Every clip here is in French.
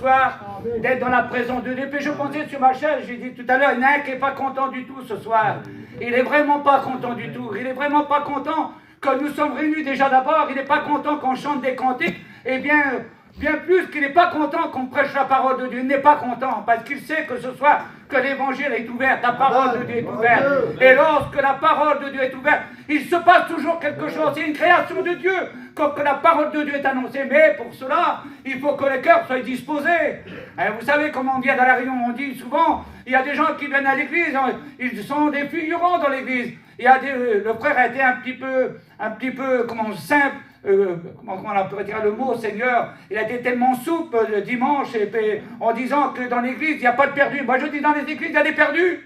soir d'être dans la présence de Dieu. Puis je pensais sur ma chaise, j'ai dit tout à l'heure, il y en a un qui n'est pas content du tout ce soir. Il n'est vraiment pas content du tout. Il n'est vraiment pas content que nous sommes réunis déjà d'abord. Il n'est pas content qu'on chante des cantiques. Et bien plus qu'il n'est pas content qu'on prêche la parole de Dieu. Il n'est pas content parce qu'il sait que ce soir, que l'évangile est ouvert, la parole de Dieu est ouverte. Et lorsque la parole de Dieu est ouverte, il se passe toujours quelque chose. C'est une création de Dieu quand la parole de Dieu est annoncée. Mais pour cela, il faut que le cœur soit disposé. Et vous savez comment on vient dans la réunion, on dit souvent, il y a des gens qui viennent à l'église, ils sont des figurants dans l'église. Le frère a été un petit peu, simple. Comment on pourrait dire le mot, Seigneur, il a été tellement souple le dimanche en disant que dans l'église, il n'y a pas de perdus. Moi je dis dans les églises, il y a des perdus.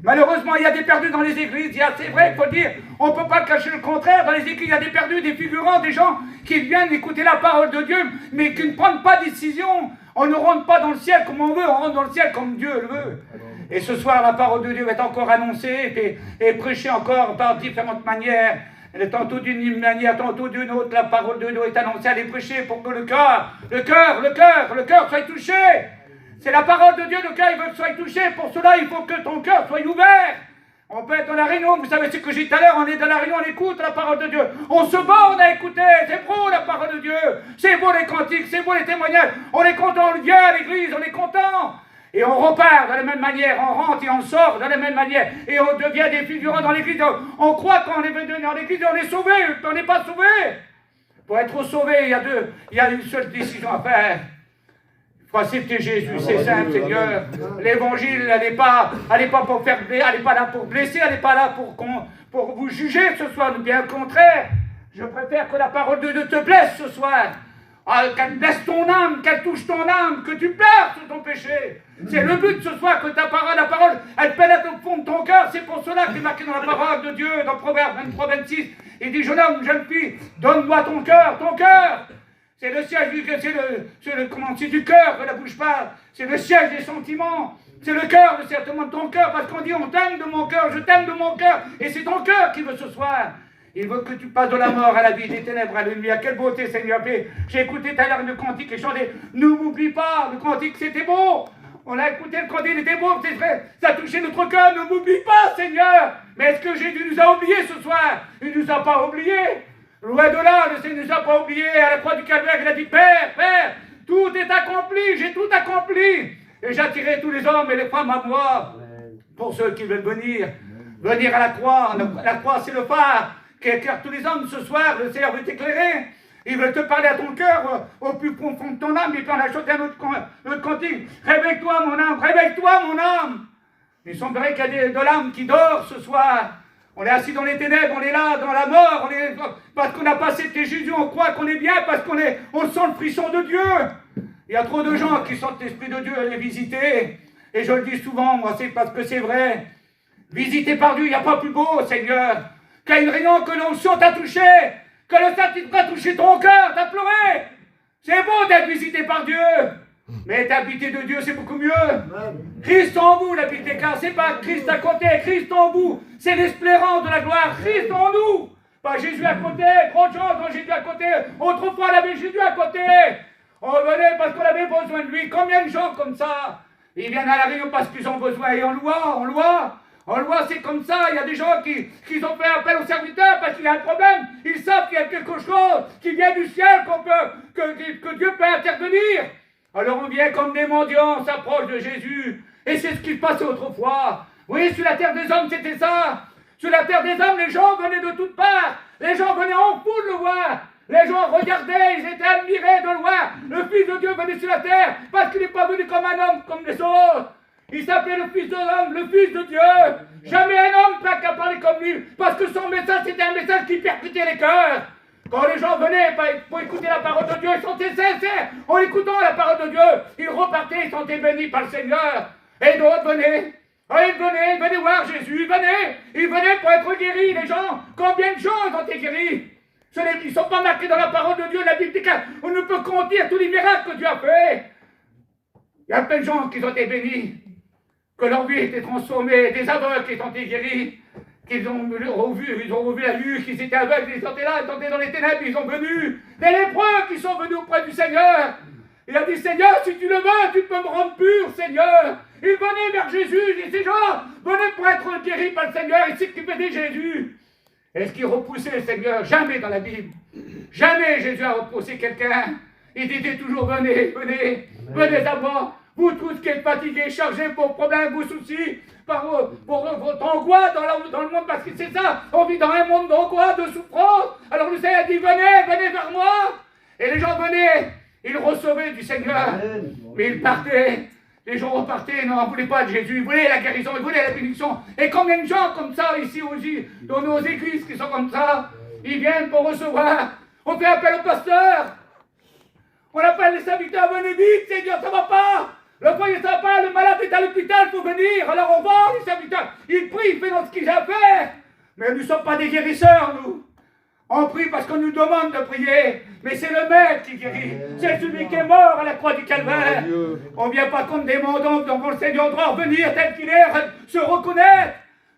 Malheureusement, il y a des perdus dans les églises. C'est vrai, il faut dire, on ne peut pas cacher le contraire. Dans les églises, il y a des perdus, des figurants, des gens qui viennent écouter la parole de Dieu, mais qui ne prennent pas de décision. On ne rentre pas dans le ciel comme on veut, on rentre dans le ciel comme Dieu le veut. Et ce soir, la parole de Dieu va être encore annoncée et prêchée encore par différentes manières. Elle est tantôt d'une manière, tantôt d'une autre. La parole de Dieu est annoncée, elle est prêchée pour que le cœur soit touché. C'est la parole de Dieu, le cœur, il veut que soit touché. Pour cela, il faut que ton cœur soit ouvert. On peut être dans la réunion, vous savez ce que j'ai dit tout à l'heure, on est dans la réunion, on écoute la parole de Dieu. On se borne à écouter, c'est beau la parole de Dieu. C'est beau les cantiques, c'est beau les témoignages. On est content, on vient à l'église, on est content. Et on repart de la même manière, on rentre et on sort de la même manière. Et on devient des figurants dans l'église. On croit qu'on est venu dans l'église, on est sauvé, on n'est pas sauvé. Pour être sauvé, il y a une seule décision à faire. Il faut accepter Jésus, c'est simple, Seigneur. L'évangile, elle n'est pas pour faire blesser, elle n'est pas là pour blesser, elle n'est pas là pour vous juger ce soir, bien au contraire. Je préfère que la parole de Dieu te blesse ce soir. Qu'elle blesse ton âme, qu'elle touche ton âme, que tu pleures sur ton péché. C'est le but ce soir que la parole, elle pénètre au fond de ton cœur. C'est pour cela que c'est marqué dans la parole de Dieu, dans Proverbe 23, 26. Il dit, jeune homme, jeune fille, donne-moi ton cœur, ton cœur. C'est le siège c'est du cœur que la bouche parle. C'est le siège des sentiments. C'est le cœur, certainement de ton cœur, parce qu'on dit, on t'aime de mon cœur, je t'aime de mon cœur. Et c'est ton cœur qui veut ce soir. Il veut que tu passes de la mort à la vie, des ténèbres à la lumière. Quelle beauté, Seigneur. J'ai écouté tout à l'heure le cantique et chanté. Ne m'oublie pas, le cantique, c'était beau. On a écouté le cantique, il était beau, c'est vrai. Ça a touché notre cœur. Ne m'oublie pas, Seigneur. Mais est-ce que Jésus nous a oubliés ce soir? Il ne nous a pas oubliés. Loin de là, le Seigneur ne nous a pas oubliés. À la croix du Calvaire, il a dit, Père, tout est accompli, j'ai tout accompli. Et j'attirerai tous les hommes et les femmes à moi. Pour ceux qui veulent venir à la croix. La croix, c'est le phare qui éclaire tous les hommes ce soir. Le Seigneur veut t'éclairer. Il veut te parler à ton cœur, au plus profond de ton âme. Et puis on a chanté un autre cantique. Réveille-toi, mon âme, réveille-toi, mon âme. Il semblerait qu'il y a de l'âme qui dort ce soir. On est assis dans les ténèbres, on est là, dans la mort, parce qu'on n'a pas accepté Jésus, on croit qu'on est bien, parce qu'on sent le frisson de Dieu. Il y a trop de gens qui sentent l'Esprit de Dieu les visiter. Et je le dis souvent, moi, c'est parce que c'est vrai. Visité par Dieu, il n'y a pas plus beau, Seigneur. Qu'il y a une réunion que l'onction t'a touché, que le Saint-Esprit a touché ton cœur, t'as pleuré. C'est beau d'être visité par Dieu. Mais être habité de Dieu, c'est beaucoup mieux. Christ en vous, l'habité, car c'est pas Christ à côté, Christ en vous. C'est l'espérance de la gloire, Christ en nous. Pas Jésus à côté, trop de gens ont Jésus à côté. Autrefois, on avait Jésus à côté. On venait parce qu'on avait besoin de lui. Combien de gens comme ça? Ils viennent à la réunion parce qu'ils ont besoin. Et on loie, c'est comme ça. Il y a des gens qui ont fait appel au serviteur parce qu'il y a un problème. Ils savent qu'il y a quelque chose qui vient du ciel, que Dieu peut intervenir. Alors on vient comme des mendiants, on s'approche de Jésus. Et c'est ce qui se passait autrefois. Oui, sur la terre des hommes, c'était ça. Sur la terre des hommes, les gens venaient de toutes parts. Les gens venaient en foule le voir. Les gens regardaient, ils étaient admirés de le voir. Le Fils de Dieu venait sur la terre parce qu'il n'est pas venu comme un homme, comme les autres. Il s'appelait le Fils de l'homme, le Fils de Dieu. Jamais un homme n'a qu'à parler comme lui, parce que son message, c'était un message qui percutait les cœurs. Quand les gens venaient pour écouter la parole de Dieu, ils sentaient sincères. En écoutant la parole de Dieu, ils repartaient, ils sentaient bénis par le Seigneur. Et d'autres venaient. Ils venaient voir Jésus, ils venaient pour être guéris, les gens. Combien de gens ont été guéris? Ils ne sont pas marqués dans la parole de Dieu, la Bible dit qu'on ne peut compter tous les miracles que Dieu a fait. Il y a plein de gens qui ont été bénis, que leur vie a été transformée, des aveugles qui ont été guéris, qu'ils ont revu la vue, qu'ils étaient aveugles, ils étaient là, ils étaient dans les ténèbres, ils sont venus. Des lépreux qui sont venus auprès du Seigneur. Il a dit, Seigneur, si tu le veux, tu peux me rendre pur, Seigneur. Il venait vers Jésus, il dit, ces gens venaient pour être guéris par le Seigneur, et s'occupaient de Jésus. Est-ce qu'il repoussait le Seigneur? Jamais dans la Bible. Jamais Jésus a repoussé quelqu'un. Il disait toujours, venez, venez, venez à moi. Vous tous qui êtes fatigués, chargés pour vos problèmes, vos soucis, pour votre angoisse dans le monde, parce que c'est ça, on vit dans un monde d'angoisse, de souffrance. Alors le Seigneur dit, venez, venez vers moi. Et les gens venaient, ils recevaient du Seigneur, mais ils partaient. Les gens repartaient, non, ils ne voulaient pas de Jésus, ils voulaient la guérison, ils voulaient la bénédiction. Et combien de gens comme ça ici aussi, dans nos églises qui sont comme ça, ils viennent pour recevoir. On fait appel au pasteur. On appelle les serviteurs, venez vite, Seigneur, ça ne va pas. Le foyer ne va pas, le malade est à l'hôpital, il faut venir. Alors on va, les serviteurs, ils prient, ils font ce qu'ils ont à faire. Mais nous ne sommes pas des guérisseurs, nous. On prie parce qu'on nous demande de prier. Mais c'est le Maître qui guérit. C'est celui qui est mort à la croix du Calvaire. On ne vient pas contre des mandants, donc le Seigneur doit revenir tel qu'il est, se reconnaître,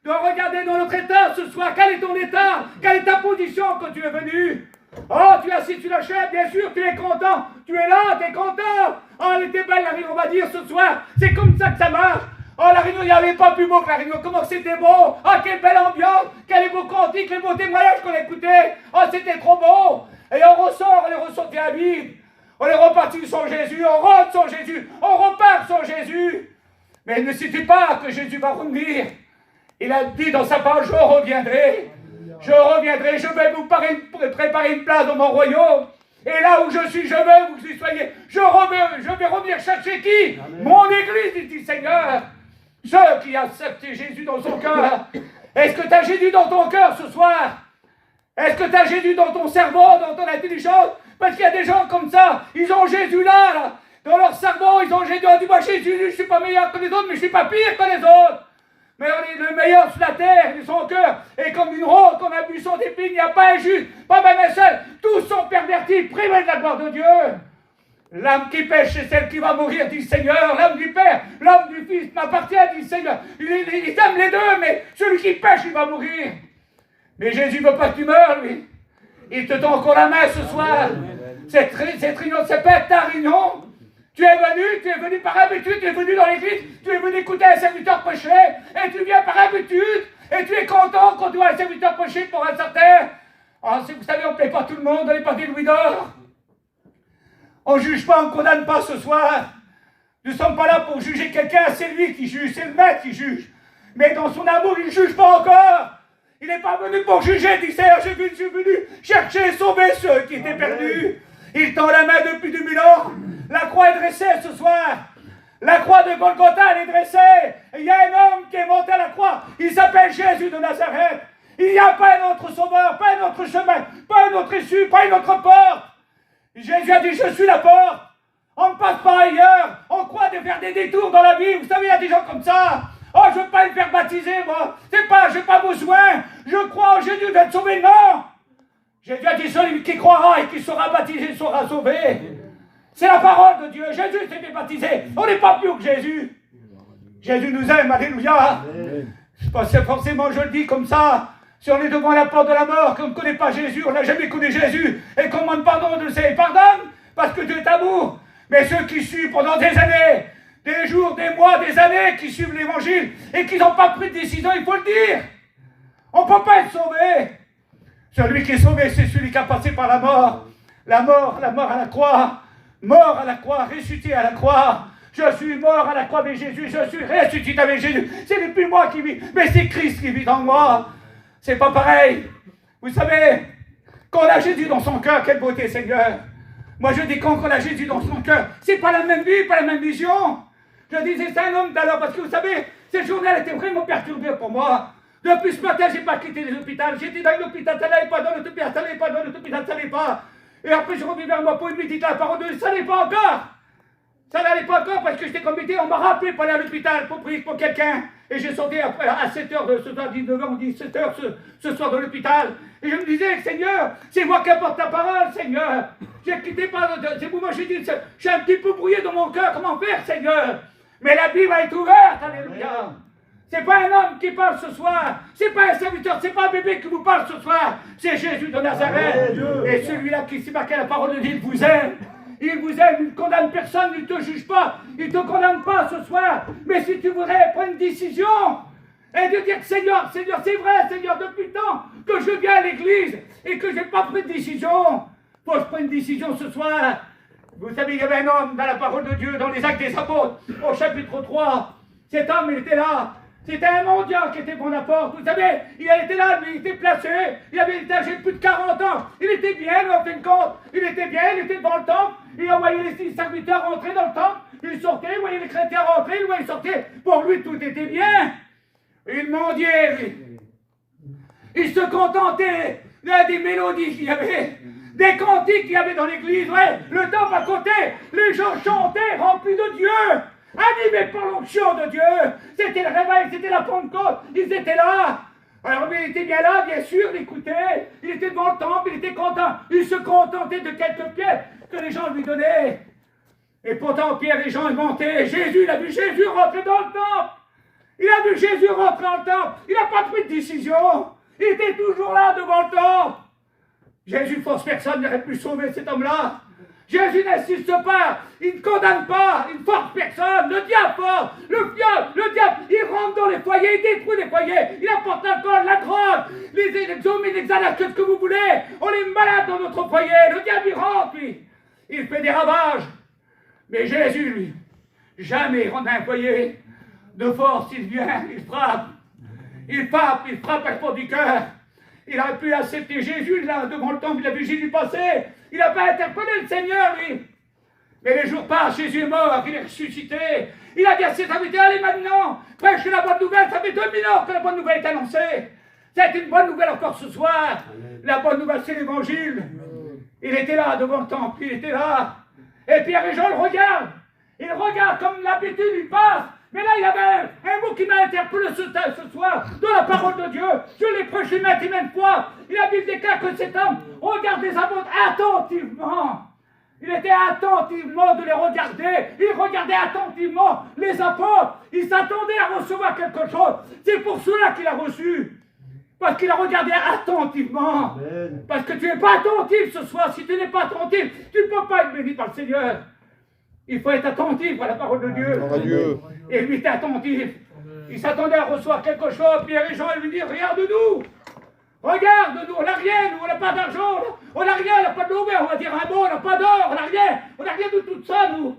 de regarder dans notre état ce soir. Quel est ton état? Quelle est ta position quand tu es venu? Oh, tu es assis sur la chaise, bien sûr, tu es content. Tu es là, tu es content. Oh, elle était belle la réunion, on va dire ce soir. C'est comme ça que ça marche. Oh, la réunion, il n'y avait pas plus beau que la réunion. Comment c'était beau. Oh, quelle belle ambiance. Quel beau cantique, les beaux témoignages qu'on écoutait. Oh, c'était trop beau. Et on ressort, on est ressorti à vide. On est reparti sans Jésus, on rentre sans Jésus, on repart sans Jésus. Mais ne sais-tu pas que Jésus va revenir? Il a dit dans sa parole, je reviendrai, je vais vous préparer une place dans mon royaume. Et là où je suis, je veux que vous y soyez. Je vais revenir chercher qui? Amen. Mon église, dit le Seigneur. Ceux qui acceptent Jésus dans son cœur. Est-ce que tu as Jésus dans ton cœur ce soir? Est-ce que tu as Jésus dans ton cerveau, dans ton intelligence? Parce qu'il y a des gens comme ça, ils ont Jésus là. Dans leur cerveau, ils ont Jésus. On dit, moi Jésus, je ne suis pas meilleur que les autres, mais je ne suis pas pire que les autres. Mais on est le meilleur sur la terre, de son cœur. Et comme une rose qu'on a bu son épine, il n'y a pas un juste, pas même un seul. Tous sont pervertis, privés de la gloire de Dieu. L'âme qui pêche, c'est celle qui va mourir, dit le Seigneur. L'âme du Père, l'âme du Fils m'appartient, dit le Seigneur. Ils aiment les deux, mais celui qui pêche, il va mourir. Mais Jésus ne veut pas que tu meurs, lui. Il te tend encore la main ce soir. Cette réunion, c'est pas ta réunion. Tu es venu par habitude, tu es venu dans l'église, tu es venu écouter un serviteur prêcher, et tu viens par habitude, et tu es content quand tu vois un serviteur prêcher pour un certain. Oh, vous savez, on ne paie pas tout le monde, on n'est pas des louis d'or. On ne juge pas, on ne condamne pas ce soir. Nous ne sommes pas là pour juger quelqu'un, c'est lui qui juge, c'est le Maître qui juge. Mais dans son amour, il ne juge pas encore. Il n'est pas venu pour juger, dit Seigneur, je suis venu chercher et sauver ceux qui étaient perdus. Il tend la main depuis 2000 ans. La croix est dressée ce soir. La croix de Golgotha, elle est dressée. Il y a un homme qui est monté à la croix. Il s'appelle Jésus de Nazareth. Il n'y a pas un autre sauveur, pas un autre chemin, pas un autre issue, pas une autre porte. Jésus a dit, je suis la porte. On ne passe pas ailleurs. On croit de faire des détours dans la vie. Vous savez, il y a des gens comme ça. Oh, je ne veux pas me faire baptiser, moi. Je n'ai pas besoin. Je crois en Jésus d'être sauvé. Non. Jésus a dit, celui qui croira et qui sera baptisé sera sauvé. C'est la parole de Dieu. Jésus s'est fait baptiser. On n'est pas plus que Jésus. Jésus nous aime. Alléluia. Parce que forcément, je le dis comme ça. Si on est devant la porte de la mort, qu'on ne connaît pas Jésus, on n'a jamais connu Jésus, et qu'on demande pardon de ses pardonne, parce que Dieu est amour. Mais ceux qui suivent pendant des années, des jours, des mois, des années, qui suivent l'évangile, et qui n'ont pas pris de décision, il faut le dire. On ne peut pas être sauvé. Celui qui est sauvé, c'est celui qui a passé par la mort. La mort à la croix. Mort à la croix, ressuscité à la croix. Je suis mort à la croix avec Jésus, je suis ressuscité avec Jésus. Ce n'est plus moi qui vis, mais c'est Christ qui vit en moi. C'est pas pareil. Vous savez, quand on a Jésus dans son cœur, quelle beauté, Seigneur. Moi, je dis quand on a Jésus dans son cœur, c'est pas la même vie, pas la même vision. Je disais, c'est un homme d'alors, parce que vous savez, cette journée, elle était vraiment perturbée pour moi. Depuis ce matin, je n'ai pas quitté les hôpitaux. J'étais dans l'hôpital, ça n'allait pas, dans l'hôpital, ça n'allait pas, dans l'hôpital, ça n'allait pas. Et après, je reviens vers moi pour une médite la parole de Dieu, ça n'allait pas encore. Ça n'allait pas encore parce que j'étais comité, on m'a rappelé pour aller à l'hôpital pour prier pour quelqu'un. Et j'ai sorti après à 7h de ce soir, 19h ou 17h ce soir de l'hôpital. Et je me disais, Seigneur, c'est moi qui apporte ta parole, Seigneur. J'ai quitté pas, c'est pour moi, j'ai dit, je suis un petit peu brouillé dans mon cœur, comment faire, Seigneur? Mais la Bible va être ouverte, alléluia. C'est pas un homme qui parle ce soir, c'est pas un serviteur, c'est pas un bébé qui vous parle ce soir, c'est Jésus de Nazareth. Et celui-là qui s'est marqué la parole de Dieu vous aime. Il vous aime, il ne condamne personne, il ne te juge pas, il ne te condamne pas ce soir. Mais si tu voudrais prendre une décision et de dire Seigneur, Seigneur, c'est vrai, Seigneur, depuis le temps que je viens à l'église et que je n'ai pas pris de décision, faut que je prenne une décision ce soir. Vous savez, il y avait un homme dans la parole de Dieu, dans les Actes des Apôtres, au chapitre 3. Cet homme, il était là. C'était un mendiant qui était devant la porte. Vous savez, il était là, lui, il était placé. Il avait été âgé de plus de 40 ans. Il était bien, en fin de compte. Il était bien, il était devant le temple. Il envoyait les serviteurs rentrer dans le temple. Il sortait, il voyait les chrétiens rentrer, il voyait sortir. Pour lui, tout était bien. Il mendiait, lui. Il se contentait des mélodies qu'il y avait. Des cantiques qu'il y avait dans l'église, ouais, le temple à côté, les gens chantaient remplis de Dieu, animés par l'onction de Dieu. C'était le réveil, c'était la Pentecôte, ils étaient là. Alors lui, il était bien là, bien sûr, il écoutait, il était devant le temple, il était content, il se contentait de quelques pierres que les gens lui donnaient. Et pourtant, Pierre et Jean, ils montaient, Jésus, il a vu Jésus rentrer dans le temple. Il a vu Jésus rentrer dans le temple, il n'a pas pris de décision, il était toujours là devant le temple. Jésus force personne, n'aurait pu sauver cet homme-là. Jésus n'insiste pas, il ne condamne pas, il ne force personne. Le diable force, le diable, il rentre dans les foyers, il détruit les foyers, il apporte l'alcool, la drogue, les hommes, les Xanax, tout ce que vous voulez. On est malade dans notre foyer, le diable il rentre, lui. Il fait des ravages. Mais Jésus, lui, jamais il rentre dans un foyer. De force, il vient, il frappe. Il frappe à la porte du cœur. Il aurait pu accepter Jésus là, devant le temple, il a vu Jésus passer. Il n'a pas interpellé le Seigneur, lui. Mais les jours passent, Jésus est mort, il est ressuscité. Il a dit à ses invités, allez maintenant, prêchez la bonne nouvelle. Ça fait 2000 ans que la bonne nouvelle est annoncée. C'est une bonne nouvelle encore ce soir. La bonne nouvelle, c'est l'évangile. Il était là devant le temple, il était là. Et Pierre et Jean le regardent. Ils regardent comme l'habitude lui passe. Mais là, il y avait un mot qui m'a interpellé ce soir, de la parole de Dieu. Je l'ai prêché maintes et maintes fois. Il a Bible déclare que cet homme regarde les apôtres attentivement. Il était attentivement de les regarder. Il regardait attentivement les apôtres. Il s'attendait à recevoir quelque chose. C'est pour cela qu'il a reçu. Parce qu'il a regardé attentivement. Amen. Parce que tu n'es pas attentif ce soir. Si tu n'es pas attentif, tu ne peux pas être béni par le Seigneur. Il faut être attentif à la parole de Dieu. Dieu. Et lui était attentif. Il s'attendait à recevoir quelque chose. Pierre et Jean lui disent, regarde-nous. Regarde-nous. On n'a rien. Nous, on n'a pas d'argent. On n'a rien. On n'a pas de l'eau. On va dire un mot. On n'a pas d'or. On n'a rien. On n'a rien de tout ça, nous.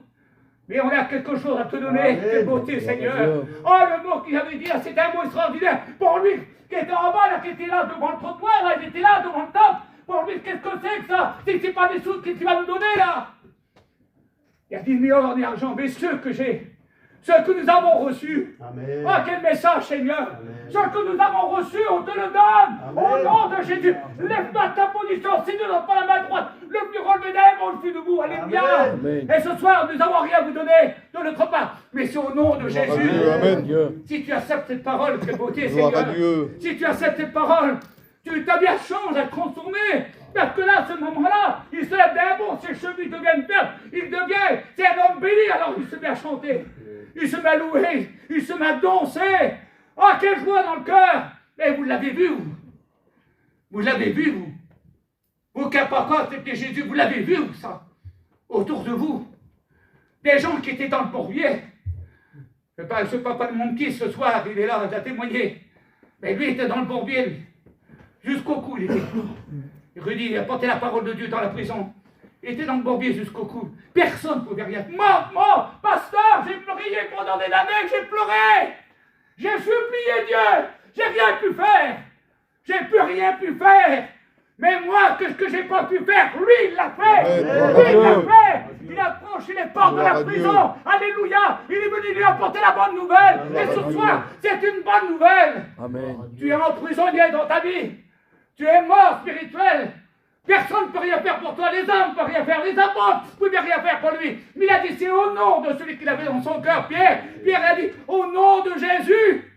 Mais on a quelque chose à te donner. Quelle beauté, Seigneur. Oh, le mot qu'il avait dit, c'était un mot extraordinaire. Pour lui, qui était en bas, là, qui était là devant le trottoir, là, il était là devant le temple. Pour lui, qu'est-ce que c'est que ça? C'est pas des sous qu'il va nous donner, là. Il a dit, mais or et argent, mais ceux que j'ai, ceux que nous avons reçus. Amen. Oh, quel message, Seigneur. Amen. Ceux que nous avons reçus, on te le donne. Amen. Au nom de Jésus. Lève-toi de ta position. Si tu n'as pas la main droite, le plus relevé d'air, on le fait debout. Alléluia. Et ce soir, nous n'avons rien à vous donner de notre part. Mais c'est au nom de Jésus. Amen. Si tu acceptes cette parole, quelle beauté, Seigneur. Si tu acceptes cette parole, ta vie change, elle transformée. Parce que là, à ce moment-là, il se lève d'un bond, ses cheveux deviennent verts, il devient, c'est un homme béni, alors il se met à chanter, il se met à louer, il se met à danser. Oh, quelle joie dans le cœur! Mais vous l'avez vu, vous? Vous l'avez vu, vous? Vous qui n'avez pas encore accepté Jésus, vous l'avez vu, vous, ça? Autour de vous. Des gens qui étaient dans le bourbier. Ce papa de mon petit, ce soir, il est là, il a témoigné. Mais lui, il était dans le bourbier, lui. Jusqu'au cou, il était. Rudy, il a porté la parole de Dieu dans la prison. Il était dans le bourbier jusqu'au cou. Personne ne pouvait rien. Moi, pasteur, j'ai prié pendant des années, j'ai pleuré. J'ai supplié Dieu. J'ai rien pu faire. J'ai plus rien pu faire. Mais moi, ce que j'ai pas pu faire, lui, il l'a fait. Lui, il l'a fait. Il a franchi les portes de la prison. Alléluia. Il est venu lui apporter la bonne nouvelle. Et ce soir, c'est une bonne nouvelle. Amen. Tu es emprisonné dans ta vie. Tu es mort spirituel. Personne ne peut rien faire pour toi. Les hommes ne peuvent rien faire. Les apôtres ne pouvaient rien faire pour lui. Mais il a dit, c'est au nom de celui qu'il avait dans son cœur, Pierre. Pierre a dit, au nom de Jésus.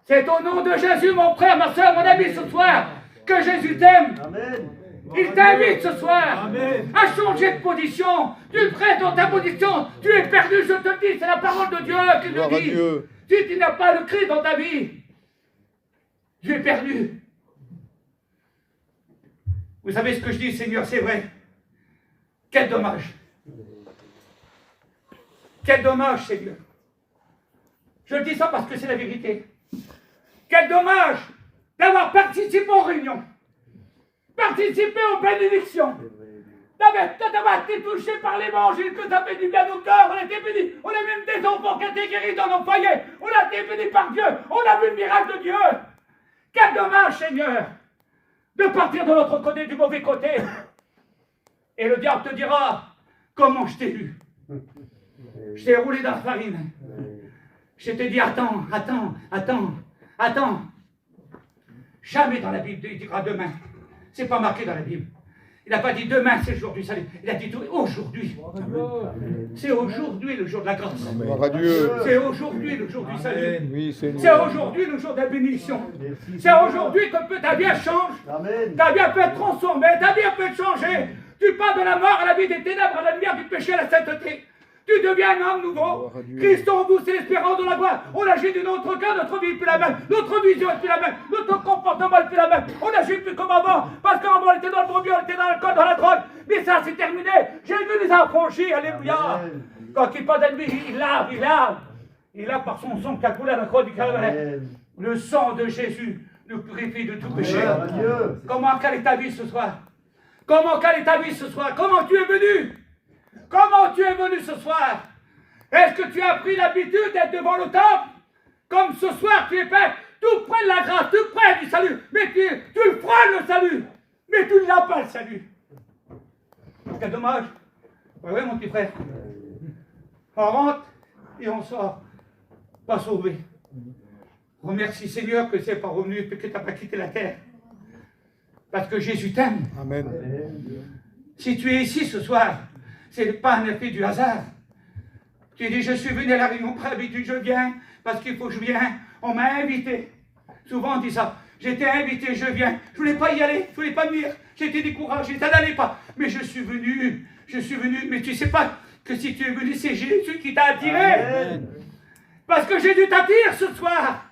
C'est au nom de Jésus, mon frère, ma soeur, mon ami, ce soir, que Jésus t'aime. Amen. Il t'invite ce soir. Amen. À changer de position. Tu es prêt dans ta position. Tu es perdu, je te le dis. C'est la parole de Dieu qui le dit. Si tu n'as pas le cri dans ta vie, tu es perdu. Vous savez ce que je dis, Seigneur, c'est vrai. Quel dommage. Quel dommage, Seigneur. Je dis ça parce que c'est la vérité. Quel dommage d'avoir participé aux réunions, participé aux bénédictions, d'avoir été touché par l'évangile, que ça fait du bien au cœur. On a été bénis. On a même des enfants qui ont été guéris dans nos foyers. On a été bénis par Dieu. On a vu le miracle de Dieu. Quel dommage, Seigneur, de partir de l'autre côté, du mauvais côté. Et le diable te dira, comment je t'ai vu. Je t'ai roulé dans la farine. Je t'ai dit, attends. Jamais dans la Bible, il dira demain. C'est pas marqué dans la Bible. Il n'a pas dit demain, c'est le jour du salut. Il a dit aujourd'hui. C'est aujourd'hui le jour de la grâce. C'est aujourd'hui le jour du salut. C'est aujourd'hui le jour de la bénédiction. C'est aujourd'hui que ta vie change. Ta vie peut être transformée. Ta vie peut être changée. Tu pars de la mort à la vie des ténèbres, à la lumière du péché, à la sainteté. Tu deviens un homme nouveau. Christ en vous, c'est l'espérance de la gloire. On agit de notre cœur, notre vie n'est plus la même. Notre vision n'est plus la même. Notre comportement n'est plus la même. On n'agit plus comme avant. Parce qu'avant, on était dans le bon Dieu, on était dans l'alcool, dans la drogue. Mais ça, c'est terminé. Jésus les a affranchis. Alléluia. Quand il parle d'ennemi, il lave par son sang qui a coulé à la croix du Calvaire. Le sang de Jésus nous purifie de tout péché. Comment quelle est ta vie ce soir? Comment quelle est ta vie ce soir? Comment tu es venu? Comment tu es venu ce soir? Est-ce que tu as pris l'habitude d'être devant le temple? Comme ce soir tu es fait tout près de la grâce, tout près du salut. Mais tu le frôles le salut. Mais tu ne l'as pas le salut. Quel dommage. Oui, mon petit frère. On rentre et on sort. Pas sauvé. Remercie Seigneur que c'est pas revenu et que tu n'as pas quitté la terre. Parce que Jésus t'aime. Amen. Si tu es ici ce soir, ce n'est pas un effet du hasard. Tu dis, je suis venu à la réunion, par habitude, je viens, parce qu'il faut que je vienne. On m'a invité. Souvent on dit ça. J'étais invité, je viens. Je ne voulais pas y aller, je ne voulais pas venir. J'étais découragé, ça n'allait pas. Mais je suis venu. Mais tu ne sais pas que si tu es venu, c'est Jésus qui t'a attiré. Amen. Parce que Jésus t'attire ce soir.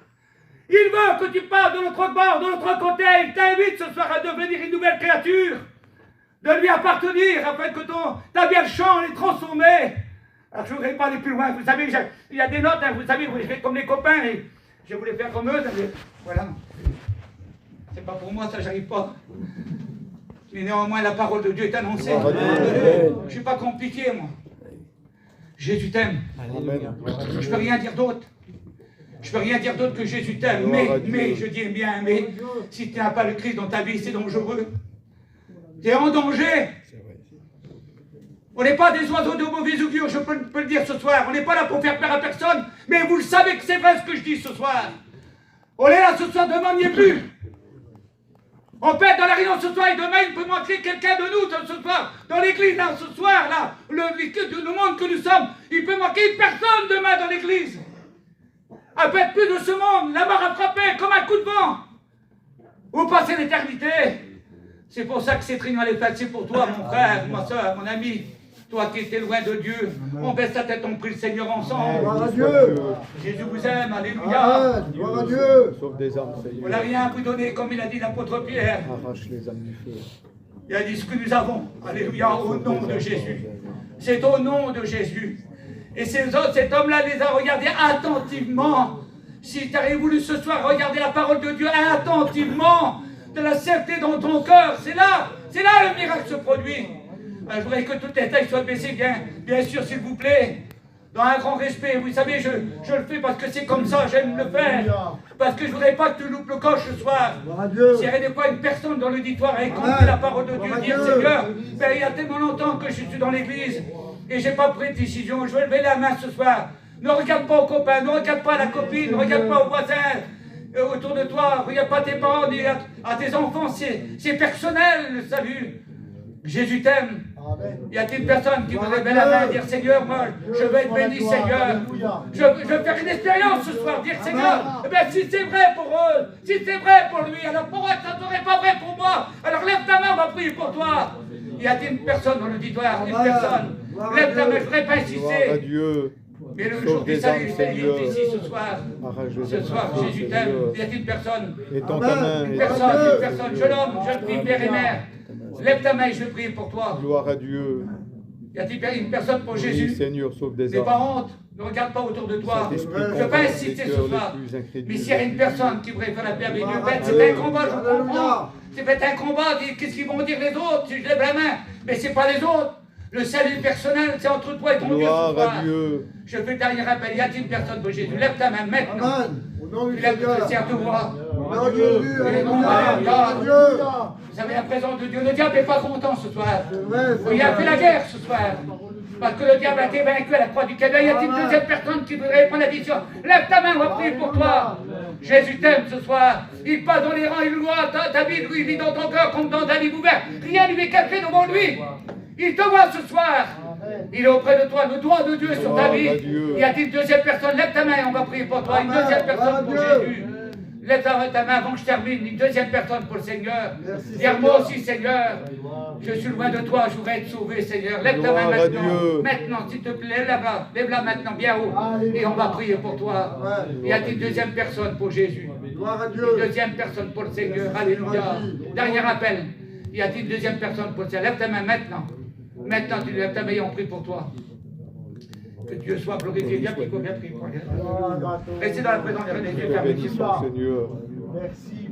Il veut que tu parles de l'autre bord, de l'autre côté. Il t'invite ce soir à devenir une nouvelle créature. De lui appartenir, afin que ta vie change et transformée. Alors je ne voudrais pas aller plus loin. Vous savez, il y a des notes, hein, vous savez, je fais comme les copains. Et je voulais faire comme eux. Voilà. C'est pas pour moi, ça, j'arrive pas. Mais néanmoins, la parole de Dieu est annoncée. Je ne suis pas compliqué, moi. Jésus t'aime. Je ne peux rien dire d'autre. Je ne peux rien dire d'autre que Jésus t'aime. Mais, je dis bien, mais, si tu n'as pas le Christ dans ta vie, c'est dangereux. Tu es en danger. On n'est pas des oiseaux de mauvais augure, je peux le dire ce soir. On n'est pas là pour faire peur à personne. Mais vous le savez que c'est vrai ce que je dis ce soir. On est là ce soir, demain n'y est plus. On peut être dans la réunion ce soir et demain il peut montrer quelqu'un de nous ce soir. Dans l'église, là, ce soir, là, le monde que nous sommes, il peut manquer une personne demain dans l'église. Elle peut être plus de ce monde. La mort a frappé comme un coup de vent. Vous passez l'éternité. C'est pour ça que cette réunion est faite, c'est pour toi, mon frère, ma soeur, mon ami. Toi qui étais loin de Dieu, on baisse ta tête, on prie le Seigneur ensemble. Gloire à Dieu. Jésus vous aime, alléluia. Gloire à Dieu. Sauve des âmes, Seigneur. On n'a rien à vous donner, comme il a dit l'apôtre Pierre. Arrache les âmes du feu. Il a dit ce que nous avons, alléluia, au nom de Jésus. C'est au nom de Jésus. Et cet homme-là les a regardés attentivement. Si tu avais voulu ce soir regarder la parole de Dieu attentivement, de la certitude dans ton cœur, c'est là le miracle se produit. Je voudrais que toutes les tailles soient baissées, bien sûr, s'il vous plaît, dans un grand respect. Vous savez, je le fais parce que c'est comme ça, j'aime le faire. Parce que je ne voudrais pas que tu loupes le coche ce soir. S'il y avait des fois une personne dans l'auditoire à écouter la parole de Dieu, dire Seigneur, ben, il y a tellement longtemps que je suis dans l'église et je n'ai pas pris de décision, je vais lever la main ce soir. Ne regarde pas aux copains, ne regarde pas à la copine, ne regarde pas aux voisins autour de toi, regarde pas tes parents ni à tes enfants, c'est personnel le salut. Jésus t'aime. Il y a une personne qui voudrait lever la main et dire Seigneur, moi je veux être béni, Seigneur. Je veux faire une expérience ce soir, dire Seigneur, eh bien, si c'est vrai pour eux, si c'est vrai pour lui, alors pourquoi ça ne serait pas vrai pour moi? Alors lève ta main, on va prier pour toi. Il y a une personne dans l'auditoire, une personne. Lève ta main, je ne voudrais pas insister. Mais le jour du salut, il est ici ce soir. Ce soir, Jésus t'aime. Y a-t-il une personne? Une personne, jeune homme, jeune fille, père et mère. Lève ta main et je prie pour toi. Gloire à Dieu. Y a-t-il une personne pour Oui, Jésus? Seigneur, sauve des N'aie pas âmes. honte, ne regarde pas autour de toi. Saint-Esprit, Je ne veux pas convainc inciter les ce cœurs soir. les plus incrédules. Mais s'il y a une personne qui voudrait faire la paix avec Dieu, ben, c'est Alléluia. un combat, je vous comprends. C'est peut-être un combat, qu'est-ce qu'ils vont dire les autres si je lève la main? Mais c'est pas les autres. Le salut personnel, c'est entre toi et ton Dieu ce Gloire soir. à Dieu. Je fais le dernier appel. Y a-t-il une personne pour Jésus? Lève ta main maintenant. Amen. Au nom du Tu lèves Seigneur. le sers de voix. Au nom de Jésus. Alléluia. Alléluia. Vous savez la présence de Dieu. Le diable n'est pas content ce soir. vrai, Il a fait la guerre ce soir. Parce que le diable a été vaincu à la croix du Calvaire. Y a-t-il une deuxième personne qui voudrait prendre la décision? Lève ta main, on va prier pour toi. Jésus t'aime ce soir. Il passe dans les rangs, il voit ta vie, il vit dans ton cœur comme dans un livre ouvert. Rien ne lui est caché devant lui. Il te voit ce soir. Il est auprès de toi. Le doigt de Dieu est sur ta Gloire vie. à Dieu. Y a-t-il une deuxième personne? Lève ta main, on va prier pour toi. Une Amen. deuxième personne pour Gloire à Jésus. Lève ta main avant que je termine. Une deuxième personne pour le Seigneur. Merci, Dire moi Seigneur. aussi, Seigneur. Je suis loin de toi, je voudrais être sauvé, Seigneur. Lève ta main Gloire à maintenant. Dieu. Maintenant, s'il te plaît, lève-la. Lève-la maintenant, bien haut. Et on va prier pour toi. Y a-t-il une deuxième personne pour Jésus? Gloire à Dieu. Une deuxième personne pour le Seigneur. Alléluia. Dernier appel. Y a-t-il une deuxième personne pour le Seigneur? Lève ta main maintenant. Maintenant, tu lèves ta main et on prie pour toi. Que Dieu soit glorifié. Bien prier pour bien prier pour rien. Restez dans la présence des Dieu. Bénissons, Seigneur. Merci.